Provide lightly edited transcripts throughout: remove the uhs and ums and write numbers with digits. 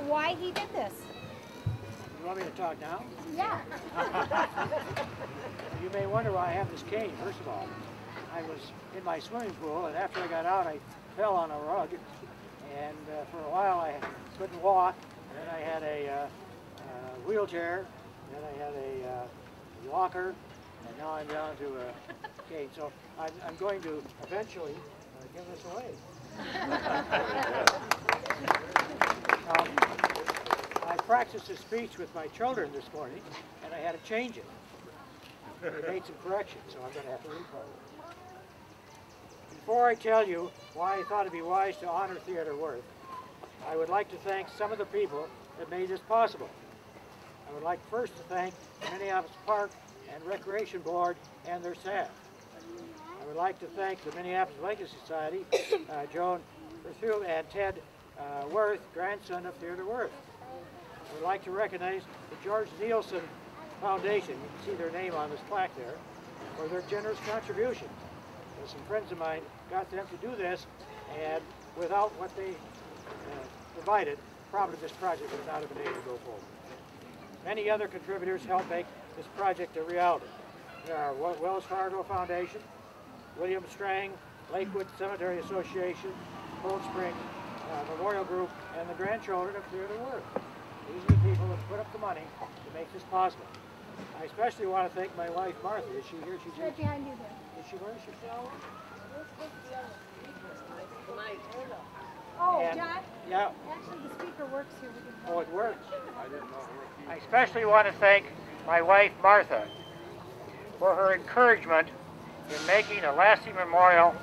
why he did this. You want me to talk now? Yeah. You may wonder why I have this cane. First of all, I was in my swimming pool, and after I got out, I fell on a rug, and for a while I couldn't walk. And then I had a wheelchair, then I had a walker, and now I'm down to a cane. So I'm going to eventually give this away. I practiced a speech with my children this morning, and I had to change it. They made some corrections, so I'm going to have to reprint it. Before I tell you why I thought it'd be wise to honor Theodore Wirth, I would like to thank some of the people that made this possible. I would like first to thank the Minneapolis Park and Recreation Board and their staff. I would like to thank the Minneapolis Legacy Society, Joan Berthu and Ted Wirth, grandson of Theodore Wirth. I would like to recognize the George Nielsen Foundation, you can see their name on this plaque there, for their generous contributions. Some friends of mine got them to do this, and without what they provided, probably this project would not have been able to go forward. Many other contributors helped make this project a reality. There are Wells Fargo Foundation, William Strang, Lakewood Cemetery Association, Cold Spring Memorial Group, and the grandchildren of Theodore Wirth. These are the people that put up the money to make this possible. I especially want to thank my wife, Martha. Is she here? She's right behind you there. Is she where? Is she? Oh, And, John? Yeah. Actually, the speaker works here. Oh, it works. I especially want to thank my wife, Martha, for her encouragement in making a lasting memorial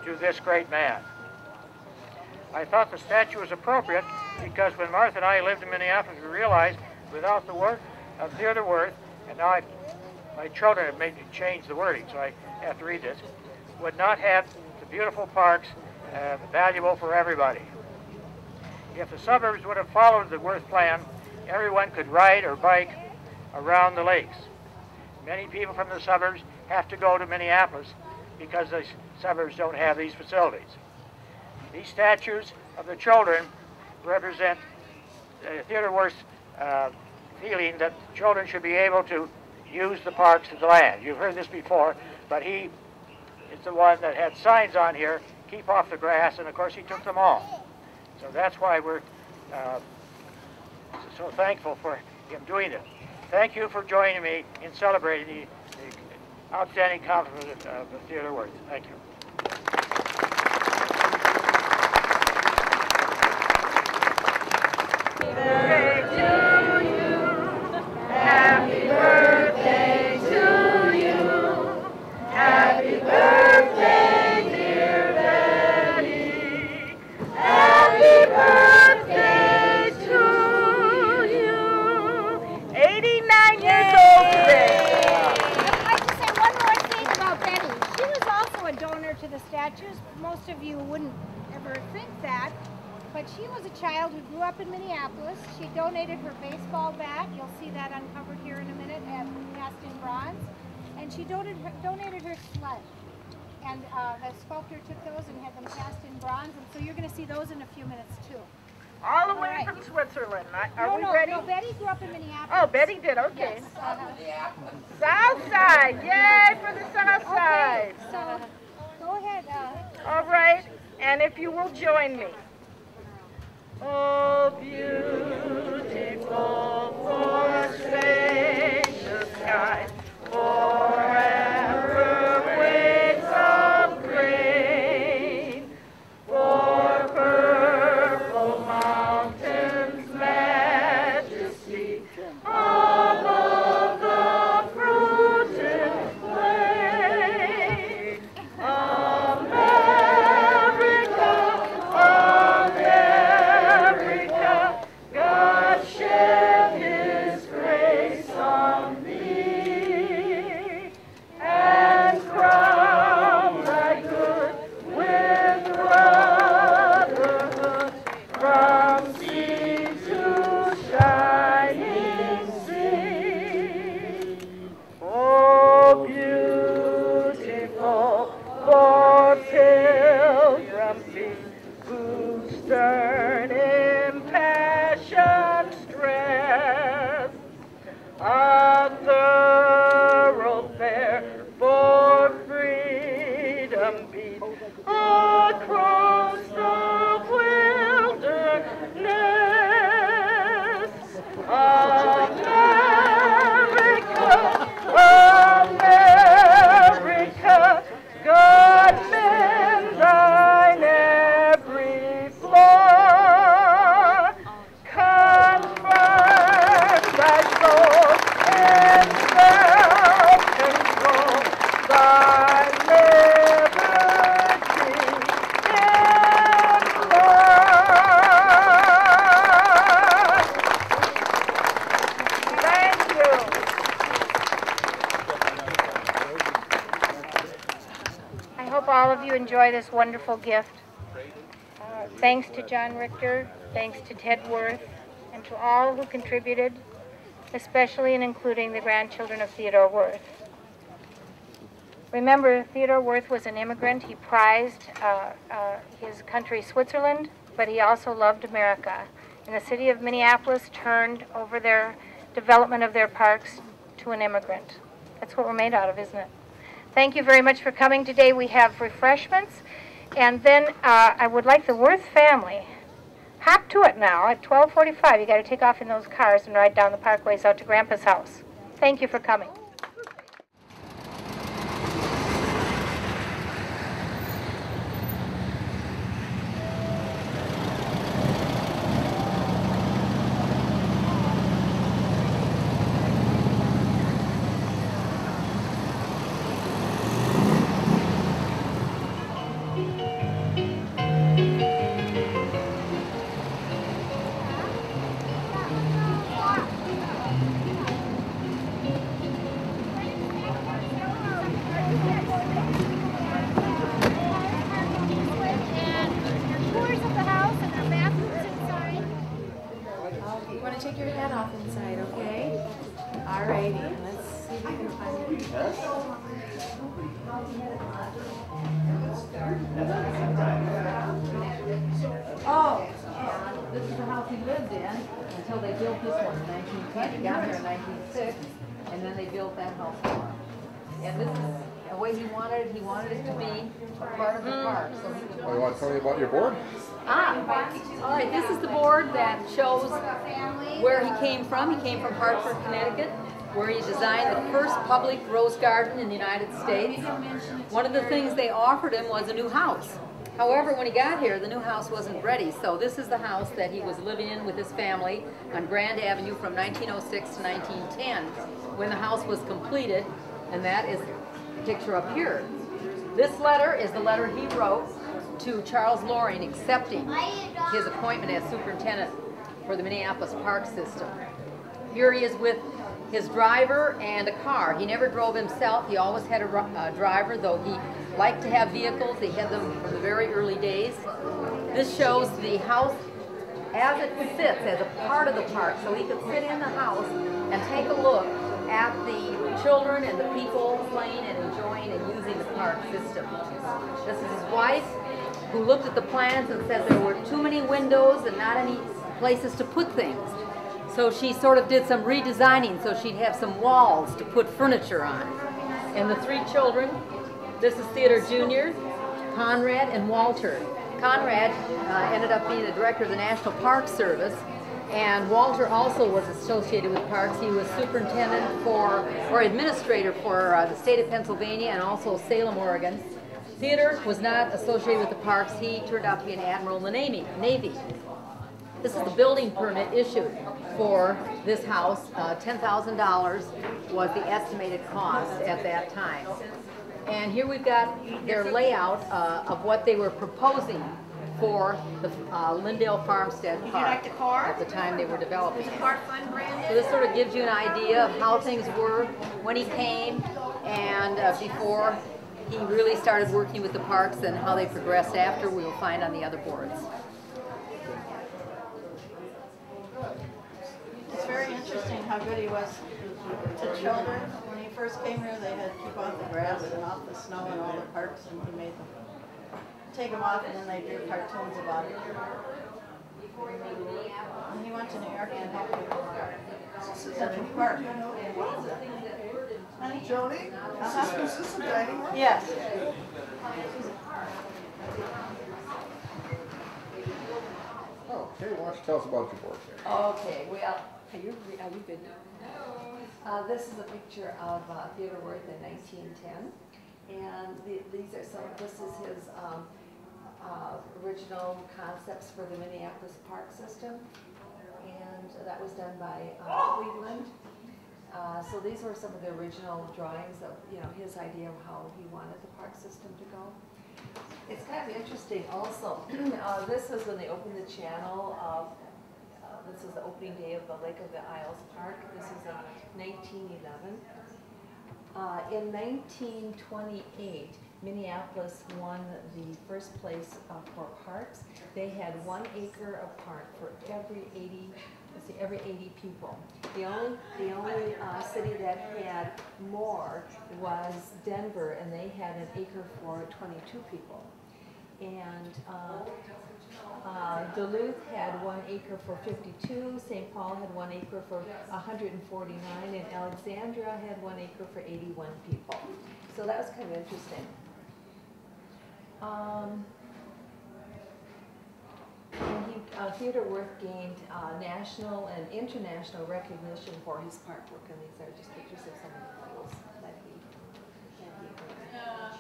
to this great man. I thought the statue was appropriate because when Martha and I lived in Minneapolis, we realized without the work of Theodore Wirth, and now my children have made me change the wording, so I have to read this, would not have the beautiful parks valuable for everybody. If the suburbs would have followed the Wirth plan, everyone could ride or bike around the lakes. Many people from the suburbs have to go to Minneapolis because the suburbs don't have these facilities. These statues of the children represent Theodore Wirth's feeling that children should be able to use the parks of the land. You've heard this before, but he is the one that had signs on here, keep off the grass, and of course he took them all. So that's why we're so thankful for him doing it. Thank you for joining me in celebrating the outstanding accomplishment of Theodore Wirth. Thank you. Happy birthday to you. Happy birthday, dear Betty. Happy birthday to you. 89 years old today. I'd like to say one more thing about Betty. She was also a donor to the statues. Most of you wouldn't ever think that. But she was a child who grew up in Minneapolis. She donated her baseball bat. You'll see that uncovered here in a minute and cast in bronze. And she donated her sled. And the sculptor took those and had them cast in bronze. And so you're going to see those in a few minutes too. All the way from Switzerland. Are we ready? No, Betty grew up in Minneapolis. Oh, Betty did. Okay. Yes. South side. Yay for the south side. Okay, so go ahead. All right. And if you will join me. Oh, beautiful for spacious skies, forever waves of grain, for purple mountains' majesty, above the fruited plain, America. you enjoy this wonderful gift. Thanks to John Richter, thanks to Ted Wirth, and to all who contributed, especially and including the grandchildren of Theodore Wirth. Remember, Theodore Wirth was an immigrant. He prized his country, Switzerland, but he also loved America. And the city of Minneapolis turned over their development of their parks to an immigrant. That's what we're made out of, isn't it? Thank you very much for coming today. We have refreshments. And then I would like the Wirth family, hop to it now at 12:45. You got to take off in those cars and ride down the parkways out to Grandpa's house. Thank you for coming. Take your hat off inside, okay? All righty, let's see if we can find it. Oh, this is the house he lived in until they built this one in 1910. He got here in 1906, and then they built that house for him. And this is the way he wanted it. He wanted it to be a part of the park. So he could You want to tell me about your board? all right, this is the board that shows where he came from. He came from Hartford, Connecticut, where he designed the first public rose garden in the United States. One of the things they offered him was a new house. However, when he got here, the new house wasn't ready. So this is the house that he was living in with his family on Grand Avenue from 1906 to 1910, when the house was completed, and that is the picture up here. This letter is the letter he wrote to Charles Loring accepting his appointment as superintendent for the Minneapolis Park System. Here he is with his driver and a car. He never drove himself. He always had a driver, though he liked to have vehicles. He had them from the very early days. This shows the house as it sits as a part of the park, so he could sit in the house and take a look at the children and the people playing and enjoying and using the park system. This is his wife, who looked at the plans and said there were too many windows and not any places to put things. So she sort of did some redesigning so she'd have some walls to put furniture on. And the three children, this is Theodore Jr., Conrad, and Walter. Conrad ended up being the director of the National Park Service, and Walter also was associated with parks. He was superintendent for, or administrator for the state of Pennsylvania and also Salem, Oregon. Theodore was not associated with the parks. He turned out to be an admiral in the Navy. This is the building permit issued for this house. $10,000 was the estimated cost at that time. And here we've got their layout of what they were proposing for the Lindale Farmstead Park at the time they were developing it. So this sort of gives you an idea of how things were when he came and before he really started working with the parks, and how they progressed after. We will find on the other boards. It's very interesting how good he was to children. When he first came here, they had to keep off the grass and off the snow in all the parks, and he made them take them off, and then they drew cartoons about it. And he went to New York and helped with Central Park. Honey? Joni, is this a dining room? Yes. Okay, why don't you tell us about your board here? Okay, well, are you good? This is a picture of Theodore Wirth in 1910, and these are some. This is his original concepts for the Minneapolis Park System, and that was done by Cleveland. So these were some of the original drawings of, his idea of how he wanted the park system to go. It's kind of interesting also. This was when they opened the channel. This was the opening day of the Lake of the Isles Park. This is in 1911. In 1928, Minneapolis won the first place for parks. They had 1 acre of park for every 80, let's see, every 80 people. The only city that had more was Denver, and they had an acre for 22 people. And Duluth had 1 acre for 52, St. Paul had 1 acre for 149, and Alexandria had 1 acre for 81 people. So that was kind of interesting. And Theodore Wirth gained national and international recognition for his park work, and these are just pictures of some of the medals that he earned.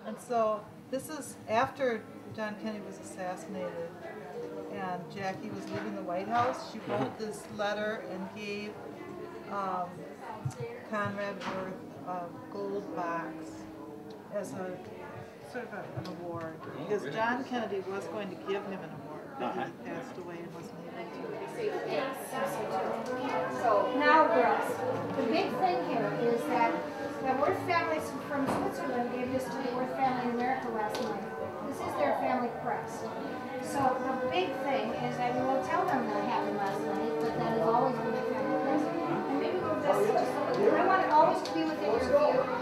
And so this is after John Kennedy was assassinated and Jackie was leaving the White House. She wrote this letter and gave Conrad Wirth a gold box as a sort of an award, because John Kennedy was going to give him an award, but he passed away and wasn't able to. So now, girls, the big thing here is that the Wirth family from Switzerland gave this to the Wirth family in America last night. This is their family crest. So the big thing is that we will tell them what happened last night, but that has always been their family crest. And maybe we'll just, I want it always to be within your view.